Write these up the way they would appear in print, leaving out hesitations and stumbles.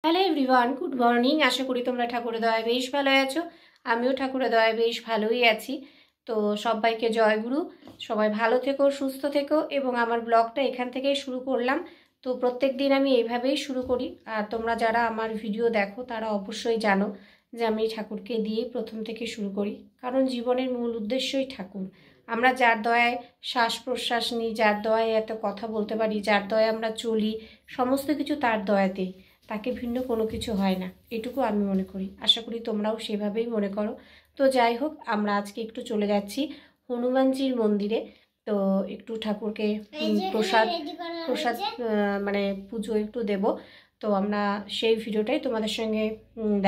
Hello everyone, good morning. আশা করি তোমরা ঠাকুরের দয়ায় বেশ ভালো আছো। আমিও ঠাকুরের দয়ায় বেশ ভালোই আছি। তো সবাইকে জয়গুরু। সবাই ভালো থেকো, সুস্থ থেকো। এবং আমার ব্লগটা এখান থেকেই শুরু করলাম। তো প্রত্যেক দিন আমি এইভাবেই শুরু করি। আর তোমরা যারা আমার ভিডিও দেখো তারা অবশ্যই জানো যে আমি ঠাকুরকে দিয়েই প্রথম থেকে শুরু করি, কারণ জীবনের মূল উদ্দেশ্যই ঠাকুর। আমরা যার দয়ায় শ্বাস প্রশ্বাস নিই, যার দয়ায় এত কথা বলতে পারি, যার দয়ায় আমরা চলি, সমস্ত কিছু তার দয়াতেই। তাকে ভিন্ন কোনো কিছু হয় না, এটুকু আমি মনে করি। আশা করি তোমরাও সেভাবেই মনে করো। তো যাই হোক, আমরা আজকে একটু চলে যাচ্ছি হনুমানজির মন্দিরে। তো একটু ঠাকুরকে প্রসাদ প্রসাদ মানে পুজো একটু দেব। তো আমরা সেই ভিডিওটাই তোমাদের সঙ্গে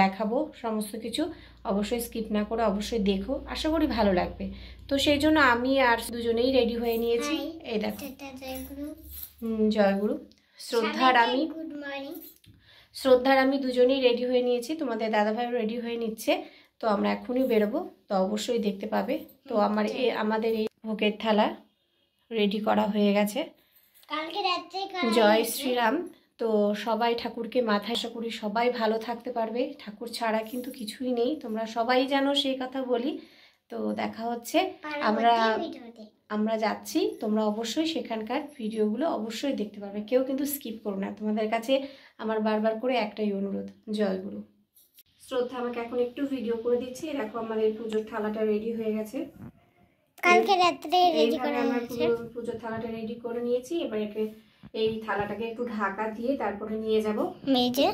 দেখাবো। সমস্ত কিছু অবশ্যই স্কিপ না করে অবশ্যই দেখো, আশা করি ভালো লাগবে। তো সেই জন্য আমি আর দুজনেই রেডি হয়ে নিয়েছি। এই দেখো, জয়গুরু। শ্রদ্ধার আমি দুজনেই রেডি হয়ে নিয়েছি, তোমাদের দাদাভাইও রেডি হয়ে নিচ্ছে। তো আমরা এখনই বেরোবো, তো অবশ্যই দেখতে পাবে। তো আমাদের এই ভোগের থালা রেডি করা হয়ে গেছে। জয় শ্রীরাম। তো সবাই ঠাকুরকে মাথায় আশা করি সবাই ভালো থাকতে পারবে। ঠাকুর ছাড়া কিন্তু কিছুই নেই, তোমরা সবাই জানো, সেই কথা বলি। তো দেখা হচ্ছে, আমরা যাচ্ছি। তোমরা অবশ্যই সেখানকার ভিডিওগুলো অবশ্যই দেখতে পারবে, কেউ কিন্তু স্কিপ করো না। তোমাদের কাছে আমার বারবার করে একটাই অনুরোধ, জয়গুরু। শ্রদ্ধা আমাকে এখন একটু ভিডিও করে দিচ্ছে। দেখো আমাদের পুজোর থালাটা রেডি হয়ে গেছে, কালকে রাত্রে রেডি করা হয়েছে। পুজোর থালাটা রেডি করে নিয়েছি। এবার এই থালাটাকে একটু ঢাকা দিয়ে তারপরে নিয়ে যাব মেজে।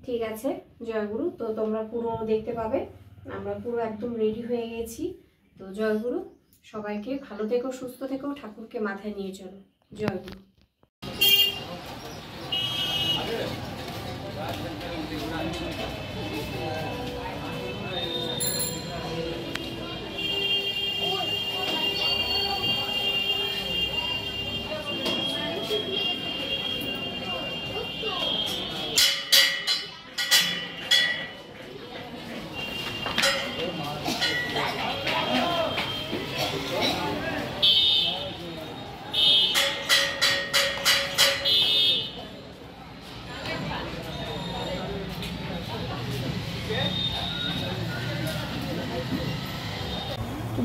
ঠিক আছে, জয়গুরু। তো তোমরা পুরো দেখতে পাবে, আমরা পুরো একদম রেডি হয়ে গেছি। তো জয়গুরু, সবাইকে ভালো থেকো, সুস্থ থেকো, ঠাকুরকে মাথায় নিয়ে চলো। জয়গুরু।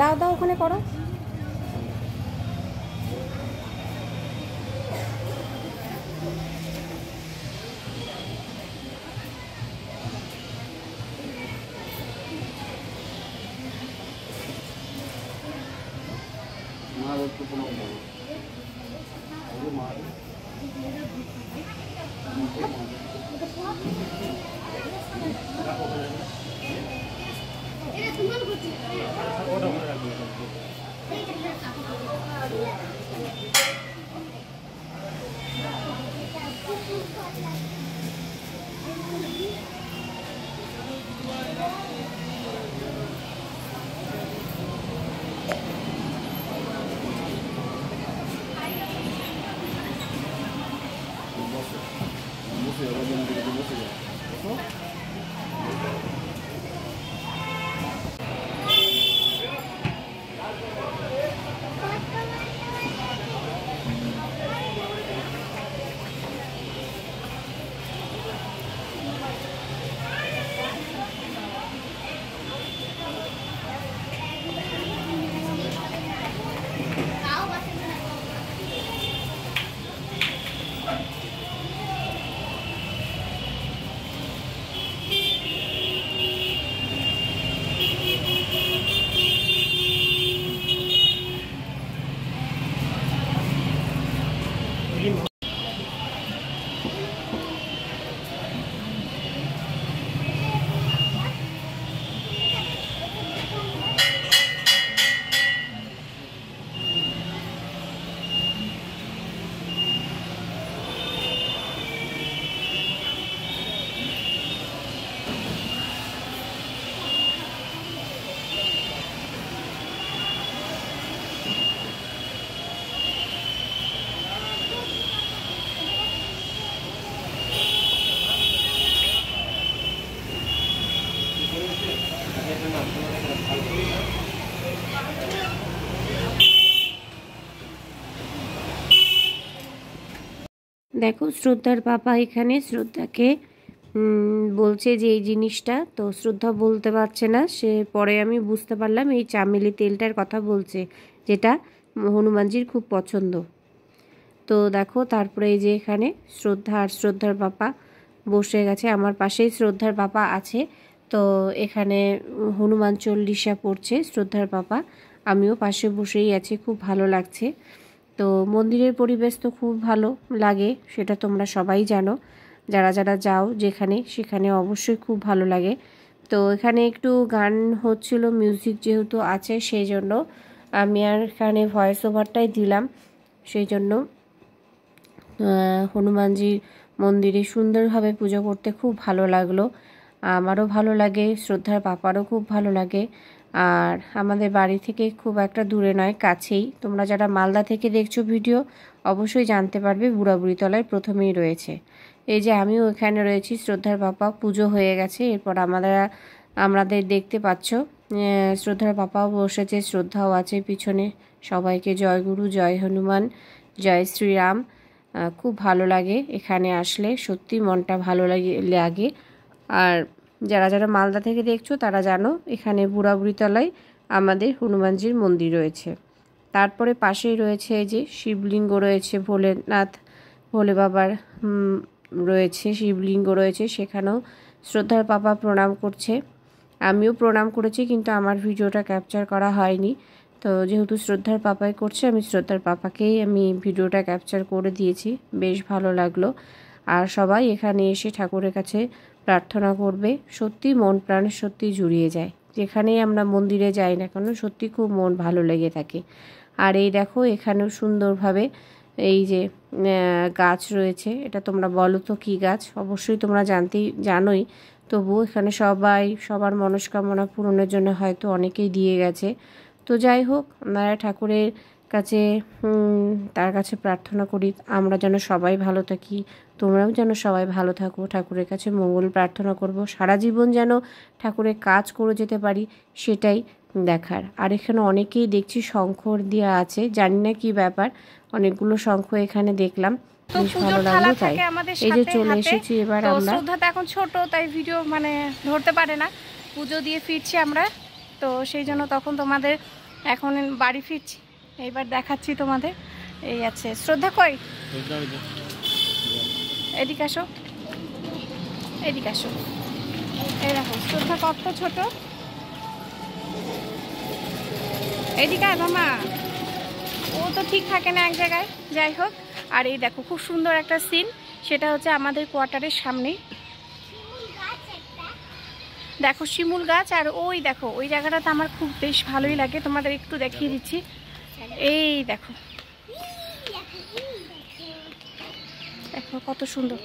দাও দাও, ওখানে করো। দেখো শ্রদ্ধার পাপা এখানে শ্রদ্ধাকে বলছে যে এই জিনিসটা, তো শ্রদ্ধা বলতে পারছে না, সে পরে আমি বুঝতে পারলাম এই চামেলি তেলটার কথা বলছে, যেটা হনুমানজির খুব পছন্দ। তো দেখো তারপরে এই যে এখানে শ্রদ্ধা আর শ্রদ্ধার পাপা বসে গেছে, আমার পাশেই শ্রদ্ধার পাপা আছে। তো এখানে হনুমান চল্লিশা পড়ছে শ্রদ্ধার পাপা, আমিও পাশে বসেই আছি, খুব ভালো লাগছে। তো মন্দিরের পরিবেশ তো খুব ভালো লাগে, সেটা তোমরা সবাই জানো, যারা যারা যাও যেখানে সেখানে অবশ্যই খুব ভালো লাগে। তো এখানে একটু গান হচ্ছিল, মিউজিক যেহেতু আছে সেই জন্য আমি আর এখানে ভয়েস ওভারটাই দিলাম। সেই জন্য হনুমানজির মন্দিরে সুন্দরভাবে পুজো করতে খুব ভালো লাগলো, আমারও ভালো লাগে, শ্রদ্ধার পাপারও খুব ভালো লাগে। আর আমাদের বাড়ি থেকে খুব একটা দূরে নয়, কাছেই। তোমরা যারা মালদা থেকে দেখছো ভিডিও অবশ্যই জানতে পারবে, বুড়াবুড়িতলায় প্রথমেই রয়েছে। এই যে আমিও এখানে রয়েছি, শ্রদ্ধার পাপা পুজো হয়ে গেছে, এরপর আমাদের দেখতে পাচ্ছ শ্রদ্ধার পাপাও বসেছে, শ্রদ্ধাও আছে পিছনে। সবাইকে জয় গুরু, জয় হনুমান, জয় শ্রীরাম। খুব ভালো লাগে এখানে আসলে, সত্যি মনটা ভালো লাগে। আর যারা যারা মালদা থেকে দেখছো তারা জানো এখানে বুড়াবুড়িতলায় আমাদের হনুমানজির মন্দির রয়েছে। তারপরে পাশেই রয়েছে এই যে শিবলিঙ্গ রয়েছে, ভোলেনাথ ভোলে বাবার রয়েছে শিবলিঙ্গ রয়েছে, সেখানেও শ্রদ্ধার পাপা প্রণাম করছে, আমিও প্রণাম করেছি, কিন্তু আমার ভিডিওটা ক্যাপচার করা হয়নি। তো যেহেতু শ্রদ্ধার পাপাই করছে, আমি শ্রদ্ধার পাপাকেই ভিডিওটা ক্যাপচার করে দিয়েছি, বেশ ভালো লাগলো। আর সবাই এখানে এসে ঠাকুরের কাছে প্রার্থনা করবে, সত্যি মন প্রাণ সত্যি জুড়িয়ে যায়, যেখানেই আমরা মন্দিরে যাই না কেন সত্যি খুব মন ভালো লেগে থাকে। আর এই দেখো এখানেও সুন্দরভাবে এই যে গাছ রয়েছে, এটা তোমরা বলো তো কী গাছ, অবশ্যই তোমরা জানোই, তবুও এখানে সবার মনস্কামনা পূরণের জন্য হয়তো অনেকেই দিয়ে গেছে। তো যাই হোক, আমরা ঠাকুরের কাছে তার কাছে প্রার্থনা করি আমরা যেন সবাই ভালো থাকি, তোমরাও যেন সবাই ভালো থাকো, ঠাকুরের কাছে মঙ্গল প্রার্থনা করব, সারা জীবন যেন ঠাকুরের কাজ করে যেতে পারি সেটাই দেখার। আর এখানে অনেকেই দেখছি শঙ্খ দেওয়া আছে, জানি না কি ব্যাপার, অনেকগুলো শঙ্খ এখানে দেখলাম, বেশ ভালো লাগলো। তাই এই যে চলে এসেছি এবার আমরা। শ্রদ্ধা তো এখন ছোট, তাই ভিডিও ধরতে পারে না, পুজো দিয়ে ফিরছি আমরা, তো সেই জন্য তখন তোমাদের এখন বাড়ি ফিরছি, এইবার দেখাচ্ছি তোমাদের। এই আছে শ্রদ্ধা, কই এদিকে আসো, এদিকে আসো, এই দেখো শ্রদ্ধা কত ছোট, এদিকে আয় মামা, ও তো ঠিক থাকে না এক জায়গায়, যাই হোক। আর এই দেখো খুব সুন্দর একটা সিন, সেটা হচ্ছে আমাদের কোয়ার্টারের সামনেই দেখো শিমুল গাছ, আর ওই দেখো ওই জায়গাটাতে আমার খুব বেশ ভালোই লাগে, তোমাদের একটু দেখিয়ে দিচ্ছি। এই দেখো দেখো কত সুন্দর,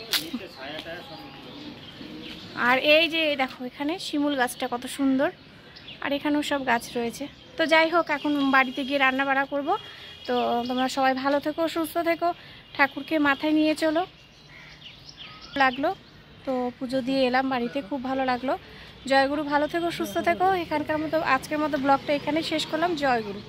আর এই যে দেখো এখানে শিমুল গাছটা কত সুন্দর, আর এখানেও সব গাছ রয়েছে। তো যাই হোক, এখন বাড়িতে গিয়ে রান্না বাড়া করবো। তো তোমরা সবাই ভালো থেকো, সুস্থ থেকো, ঠাকুরকে মাথায় নিয়ে চলো। লাগলো তো পুজো দিয়ে এলাম বাড়িতে, খুব ভালো লাগলো। জয়গুরু, ভালো থেকো, সুস্থ থেকো। এখানকার মতো আজকের মতো ব্লগটা এখানে শেষ করলাম। জয়গুরু।